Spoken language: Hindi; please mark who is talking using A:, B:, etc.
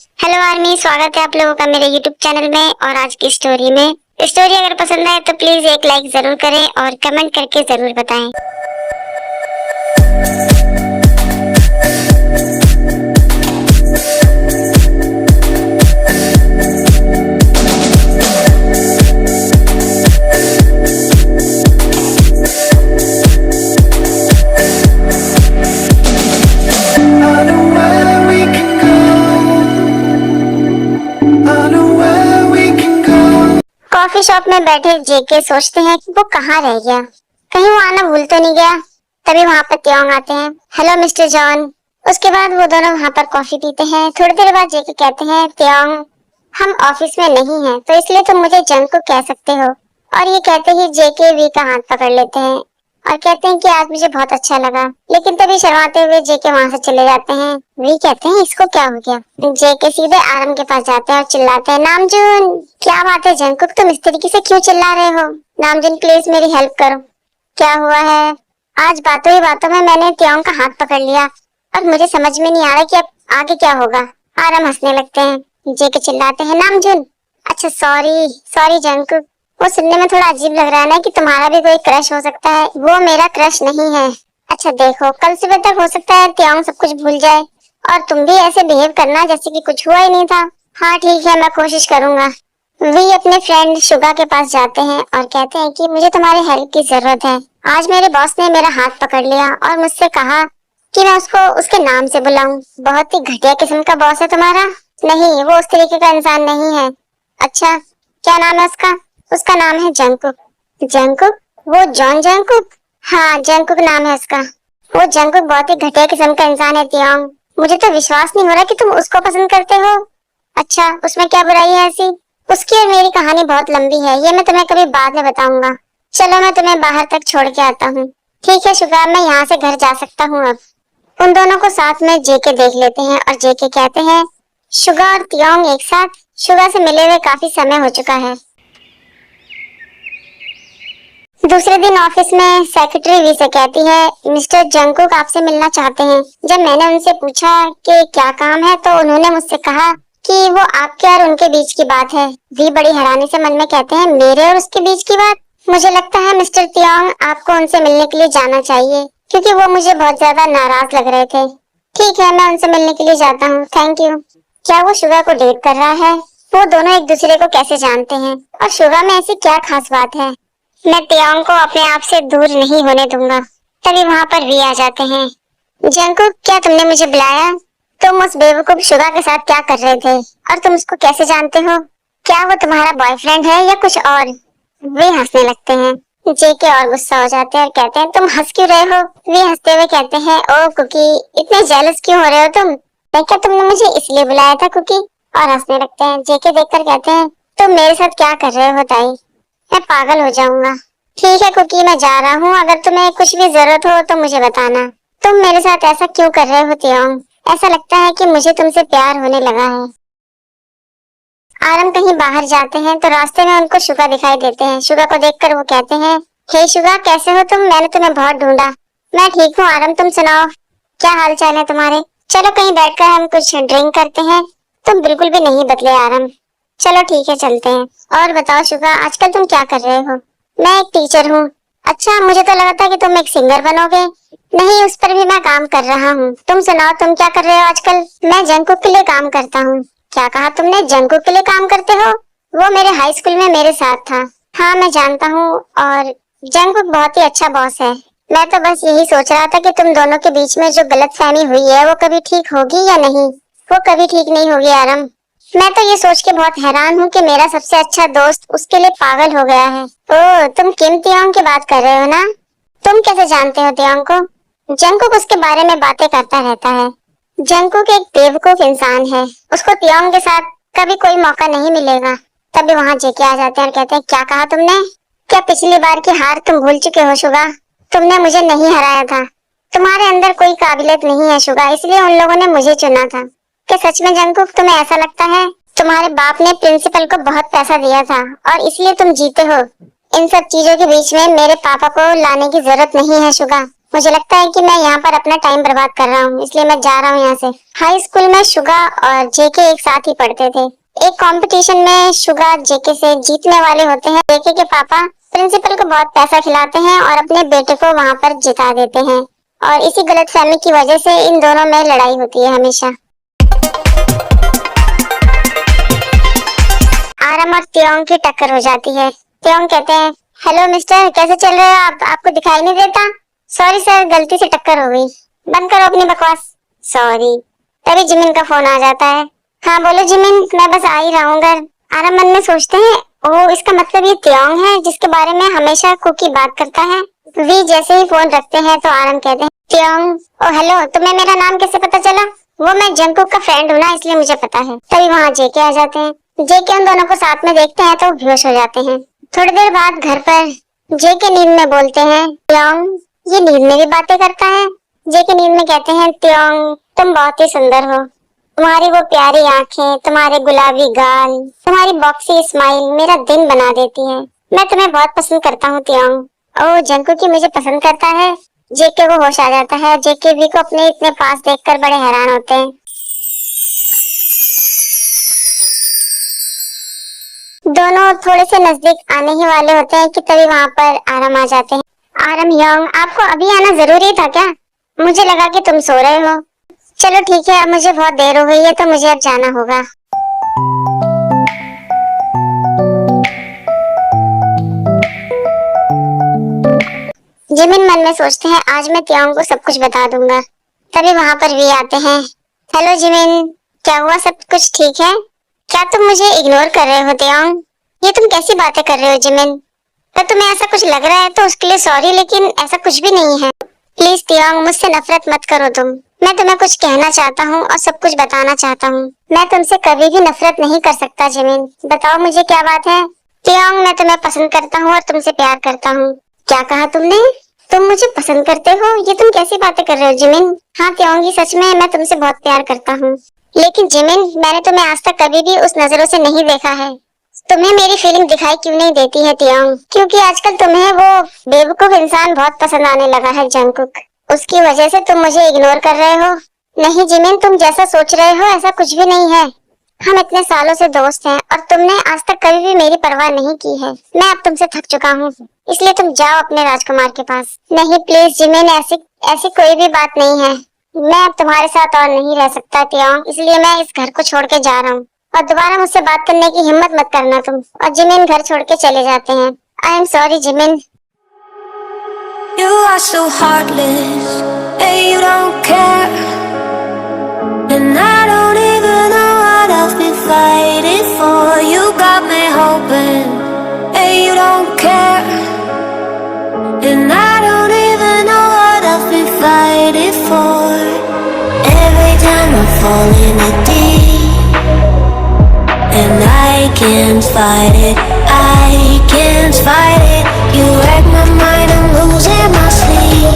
A: हेलो आर्मी, स्वागत है आप लोगों का मेरे यूट्यूब चैनल में। और आज की स्टोरी अगर पसंद आए तो प्लीज एक लाइक जरूर करें और कमेंट करके जरूर बताएं। कॉफी शॉप में बैठे जेके सोचते हैं कि वो कहाँ रह गया, कहीं वो आना भूल तो नहीं गया। तभी वहाँ पर त्योंग आते हैं। Hello mister John. उसके बाद वो दोनों वहाँ पर कॉफी पीते हैं। थोड़ी देर बाद जेके कहते हैं, त्योंग हम ऑफिस में नहीं हैं तो इसलिए तुम मुझे जंग को कह सकते हो। और ये कहते ही जेके वी का हाथ पकड़ लेते हैं और कहते हैं कि आज मुझे बहुत अच्छा लगा। लेकिन तभी शर्माते हुए जेके वहाँ से चले जाते हैं। वी कहते हैं इसको क्या हो गया। जेके सीधे आरम के पास जाते हैं और चिल्लाते हैं, नामजून क्या बात है जंकुक, तुम इस तरीके से क्यों चिल्ला रहे हो? नामजून प्लीज मेरी हेल्प करो। क्या हुआ है? आज बातों ही बातों में मैंने त्योंग का हाथ पकड़ लिया और मुझे समझ में नहीं आ रहा कि अब आगे क्या होगा। आरम हंसने लगते हैं। जेके चिल्लाते हैं, नामजून अच्छा सॉरी सॉरी जंकुक, वो सुनने में थोड़ा अजीब लग रहा है ना कि तुम्हारा भी कोई क्रश हो सकता है। वो मेरा क्रश नहीं है। अच्छा देखो, कल सुबह तक हो सकता है त्योंग सब कुछ भूल जाए और तुम भी ऐसे बिहेव करना जैसे कि कुछ हुआ ही नहीं था। हाँ ठीक है, मैं कोशिश करूंगा। वी अपने फ्रेंड शुगा के पास जाते हैं और कहते हैं कि मुझे तुम्हारी हेल्प की जरूरत है। आज मेरे बॉस ने मेरा हाथ पकड़ लिया और मुझसे कहा कि मैं उसको उसके नाम से बुलाऊं। बहुत ही घटिया किस्म का बॉस है तुम्हारा। नहीं, वो उस तरीके का इंसान नहीं है। अच्छा क्या नाम है उसका? उसका नाम है जंकुक। जंकुक? वो जॉन जंकुक? हाँ जंकुक नाम है उसका। वो जंकुक बहुत ही घटिया किस्म का इंसान है त्योंग। मुझे तो विश्वास नहीं हो रहा कि तुम उसको पसंद करते हो। अच्छा उसमें क्या बुराई है ऐसी? उसकी और मेरी कहानी बहुत लंबी है, ये मैं तुम्हें कभी बाद में बताऊंगा। चलो मैं तुम्हें बाहर तक छोड़ के आता हूँ। ठीक है शुगा, मैं यहाँ से घर जा सकता हूँ अब। उन दोनों को साथ में जेके देख लेते हैं और जेके कहते हैं, शुगा और त्योंग एक साथ? शुगा से मिले हुए काफी समय हो चुका है। दूसरे दिन ऑफिस में सेक्रेटरी वी से कहती है, मिस्टर जंकुक आपसे मिलना चाहते हैं। जब मैंने उनसे पूछा कि क्या काम है तो उन्होंने मुझसे कहा कि वो आपके और उनके बीच की बात है। वी बड़ी हैरानी से मन में कहते हैं, मेरे और उसके बीच की बात? मुझे लगता है मिस्टर त्योंग आपको उनसे मिलने के लिए जाना चाहिए, क्योंकि वो मुझे बहुत ज्यादा नाराज लग रहे थे। ठीक है, मैं उनसे मिलने के लिए जाता हूँ, थैंक यू। क्या वो शुगा को डेट कर रहा है? वो दोनों एक दूसरे को कैसे जानते हैं और शुगा में ऐसी क्या खास बात है? मैं त्योंग को अपने आप से दूर नहीं होने दूंगा। तभी वहाँ पर वी आ जाते हैं। जंकुक क्या तुमने मुझे बुलाया? तुम उस बेवकूफ शुगा के साथ क्या कर रहे थे और तुम उसको कैसे जानते हो? क्या वो तुम्हारा बॉयफ्रेंड है या कुछ और? वे हंसने लगते हैं। जेके और गुस्सा हो जाते हैं और कहते हैं, तुम हंस क्यों रहे हो? वे हंसते हुए कहते हैं, ओ कुकी इतने जेलस क्यों हो रहे हो तुम? मैं क्या तुमने मुझे इसलिए बुलाया था कुकी? और हंसने लगते हैं। जेके देखकर कहते हैं, तुम मेरे साथ क्या कर रहे हो ताई? मैं पागल हो जाऊंगा। ठीक है कुकी, मैं जा रहा हूँ, अगर तुम्हें कुछ भी जरूरत हो तो मुझे बताना। तुम मेरे साथ ऐसा क्यों कर रहे हो त्योंग? ऐसा लगता है कि मुझे तुमसे प्यार होने लगा है। आरम कहीं बाहर जाते हैं तो रास्ते में उनको शुगा दिखाई देते हैं। शुगा को देखकर वो कहते हैं, हे शुगा कैसे हो तुम? मैंने तुम्हें बहुत ढूंढा। मैं ठीक हूँ आरम, तुम सुनाओ क्या हाल चाल है तुम्हारे? चलो कहीं बैठकर हम कुछ ड्रिंक करते हैं। तुम बिल्कुल भी नहीं बदले आरम। चलो ठीक है चलते हैं। और बताओ शुगा, आजकल तुम क्या कर रहे हो? मैं एक टीचर हूँ। अच्छा, मुझे तो लगा था कि तुम एक सिंगर बनोगे। नहीं, उस पर भी मैं काम कर रहा हूँ। तुम सुनाओ तुम क्या कर रहे हो आजकल? मैं जंकुक के लिए काम करता हूँ। क्या कहा तुमने? जंकुक के लिए काम करते हो? वो मेरे हाई स्कूल में मेरे साथ था। हाँ मैं जानता हूँ, और जंकुक बहुत ही अच्छा बॉस है। मैं तो बस यही सोच रहा था कि तुम दोनों के बीच में जो गलतफहमी हुई है वो कभी ठीक होगी या नहीं। वो कभी ठीक नहीं होगी आरम। मैं तो ये सोच के बहुत हैरान हूँ कि मेरा सबसे अच्छा दोस्त उसके लिए पागल हो गया है। ओह, तुम किम त्योंग की बात कर रहे हो ना? तुम कैसे जानते हो त्योंग को? जंकुक उसके बारे में बातें करता रहता है। जंकुक एक बेवकूफ इंसान है, उसको त्योंग के साथ कभी कोई मौका नहीं मिलेगा। तभी वहाँ जेके आ जाते हैं और कहते हैं, क्या कहा तुमने? क्या पिछली बार की हार तुम भूल चुके हो शुगा? तुमने मुझे नहीं हराया था। तुम्हारे अंदर कोई काबिलियत नहीं है शुगा, इसलिए उन लोगों ने मुझे चुना था। क्या सच में जंकुक तुम्हें ऐसा लगता है? तुम्हारे बाप ने प्रिंसिपल को बहुत पैसा दिया था और इसलिए तुम जीते हो। इन सब चीजों के बीच में मेरे पापा को लाने की जरूरत नहीं है शुगा। मुझे लगता है कि मैं यहाँ पर अपना टाइम बर्बाद कर रहा हूँ, इसलिए मैं जा रहा हूँ यहाँ से। हाई स्कूल में शुगा और जेके एक साथ ही पढ़ते थे। एक कंपटीशन में शुगा जेके से जीतने वाले होते हैं। जेके के पापा प्रिंसिपल को बहुत पैसा खिलाते हैं और अपने बेटे को वहाँ पर जिता देते हैं, और इसी गलतफहमी की वजह से इन दोनों में लड़ाई होती है हमेशा। आरम और त्योंग की टक्कर हो जाती है। त्योंग कहते हैं, हेलो मिस्टर, कैसे चल रहे हो आप? आपको दिखाई नहीं देता? सॉरी सर, गलती से टक्कर हो गई। बंद करो अपनी बकवास। सॉरी। तभी जिमिन का फोन आ जाता है। हाँ बोलो जिमिन, मैं बस आ ही रहा हूँ घर। आरम मन में सोचते हैं, ओह इसका मतलब ये त्योंग है जिसके बारे में हमेशा कुकी बात करता है। वी जैसे ही फोन रखते हैं तो आरम कहते हैं, त्योंग, ओ हेलो, तुम्हें मेरा नाम कैसे पता चला? वो मैं जंगकुक का फ्रेंड हूँ ना, इसलिए मुझे पता है। तभी वहाँ जेके आ जाते हैं। जेके उन दोनों को साथ में देखते हैं तो बेहोश हो जाते हैं। थोड़ी देर बाद घर पर जेके नींद में बोलते हैं, त्योंग ये नींद में भी बातें करता है। जेके नींद में कहते हैं, त्योंग तुम बहुत ही सुंदर हो। तुम्हारी वो प्यारी आंखें, तुम्हारे गुलाबी गाल, तुम्हारी बॉक्सी स्माइल मेरा दिन बना देती है। मैं तुम्हें बहुत पसंद करता हूँ त्योंग। ओह जंगकुक की मुझे पसंद करता है। जेके को होश आ जाता है। जेके वी को अपने इतने पास देखकर बड़े हैरान होते हैं। दोनों थोड़े से नजदीक आने ही वाले होते हैं कि तभी वहाँ पर आरम आ जाते हैं। आरम, योंग, आपको अभी आना जरूरी था क्या? मुझे लगा कि तुम सो रहे हो। चलो ठीक है, अब मुझे बहुत देर हो गई है तो मुझे अब जाना होगा। जिमिन मन में सोचते हैं, आज मैं त्योंग को सब कुछ बता दूंगा। तभी वहाँ पर वी आते हैं। हेलो जिमिन, क्या हुआ, सब कुछ ठीक है? क्या तुम मुझे इग्नोर कर रहे हो त्योंग? ये तुम कैसी बातें कर रहे हो जिमिन? अगर तुम्हें ऐसा कुछ लग रहा है तो उसके लिए सॉरी, लेकिन ऐसा कुछ भी नहीं है। प्लीज त्योंग, मुझसे नफरत मत करो तुम। मैं तुम्हें कुछ कहना चाहता हूँ और सब कुछ बताना चाहता हूँ। मैं तुमसे कभी भी नफरत नहीं कर सकता जिमिन। बताओ मुझे क्या बात है? त्योंग, मैं तुम्हें पसंद करता हूँ और तुमसे प्यार करता हूँ। क्या कहा तुमने? तुम मुझे पसंद करते हो? ये तुम कैसी बातें कर रहे हो जिमिन? हाँ त्योंग, सच में मैं तुमसे बहुत प्यार करता हूँ। लेकिन जिमिन, मैंने तुम्हें आज तक कभी भी उस नजरों से नहीं देखा है। तुम्हें मेरी फीलिंग दिखाई क्यों नहीं देती है त्योंग? क्योंकि आजकल तुम्हें वो बेवकूफ इंसान बहुत पसंद आने लगा है जंगकुक। उसकी वजह से तुम मुझे इग्नोर कर रहे हो। नहीं जिमिन, तुम जैसा सोच रहे हो ऐसा कुछ भी नहीं है। हम इतने सालों से दोस्त हैं और तुमने आज तक कभी भी मेरी परवाह नहीं की है। मैं अब तुमसे थक चुका हूँ, इसलिए तुम जाओ अपने राजकुमार के पास। नहीं प्लीज जिमिन, ऐसी कोई भी बात नहीं है। मैं अब तुम्हारे साथ और नहीं रह सकता त्योंग, इसलिए मैं इस घर को छोड़ के जा रहा हूँ। और दोबारा मुझसे बात करने की हिम्मत मत करना तुम। और जिमिन घर छोड़ के चले जाते हैं। I am sorry Jimin.
B: You are so heartless, and you don't care. And I don't even know what I've been fighting for. You got me hoping, and you don't care. And I don't even know what I've been fighting for. Every time I fall in the deep, and I can't fight it, I can't fight it. You wreck my mind, I'm losing my sleep.